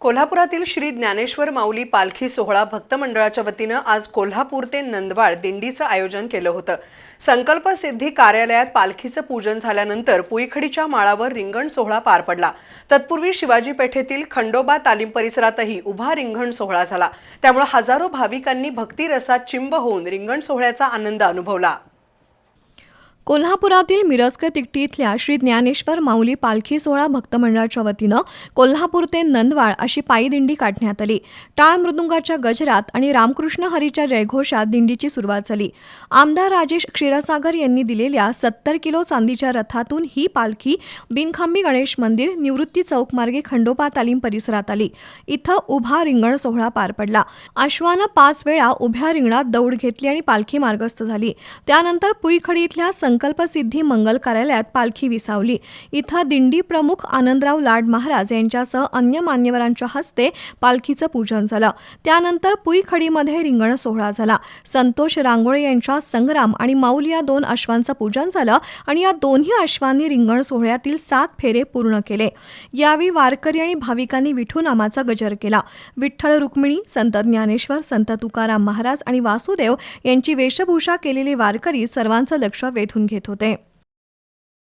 कोल्हापुरातील श्री ज्ञानेश्वर माऊली पालखी सोहळा भक्त मंडळाच्या वतीनं आज कोल्हापूर ते नंदवाड दिंडीचं आयोजन केलं होतं। संकल्प सिद्धी कार्यालयात पालखीचं पूजन झाल्यानंतर पुईखडीच्या माळावर रिंगण सोहळा पार पडला। तत्पूर्वी शिवाजी पेठेतील खंडोबा तालीम परिसरातही उभा रिंगण सोहळा झाला। त्यामुळे हजारो भाविकांनी भक्ती रसात चिंब होऊन रिंगण सोहळ्याचा आनंद अनुभवला। कोल्हापुरातील मिरजके तिकटी इथल्या श्री ज्ञानेश्वर माऊली पालखी सोहळा भक्त मंडळाच्या वतीनं कोल्हापूर ते नंदवाड अशी पायी दिंडी काढण्यात आली। टाळ मृदुंगाच्या गजरात आणि रामकृष्ण हरीच्या जयघोषात दिंडीची सुरुवात झाली। आमदार राजेश क्षीरसागर यांनी दिलेल्या 70 किलो चांदीच्या रथातून ही पालखी बिनखांबी गणेश मंदिर निवृत्ती चौक मार्गे खंडोबा तालीम परिसरात आली। इथं उभा रिंगण सोहळा पार पडला। अश्वानं 5 वेळा उभ्या रिंगणात दौड घेतली आणि पालखी मार्गस्थ झाली। त्यानंतर पुईखडी इथल्या संकल्प सिद्धी मंगल कार्यालयात पालखी विसावली। इथं दिंडी प्रमुख आनंदराव लाड महाराज यांच्यासह अन्य मान्यवरांच्या हस्ते पालखीचं पूजन झालं। त्यानंतर पुईखडीमध्ये रिंगण सोहळा झाला। संतोष रांगोळे यांच्या संग्राम आणि माऊल या 2 अश्वांचं पूजन झालं आणि या दोन्ही अश्वांनी रिंगण सोहळ्यातील 7 फेरे पूर्ण केले। यावेळी वारकरी आणि भाविकांनी विठुनामाचा गजर केला। विठ्ठल रुक्मिणी, संत ज्ञानेश्वर, संत तुकाराम महाराज आणि वासुदेव यांची वेशभूषा केलेले वारकरी सर्वांचं लक्ष वेधून घेत होते।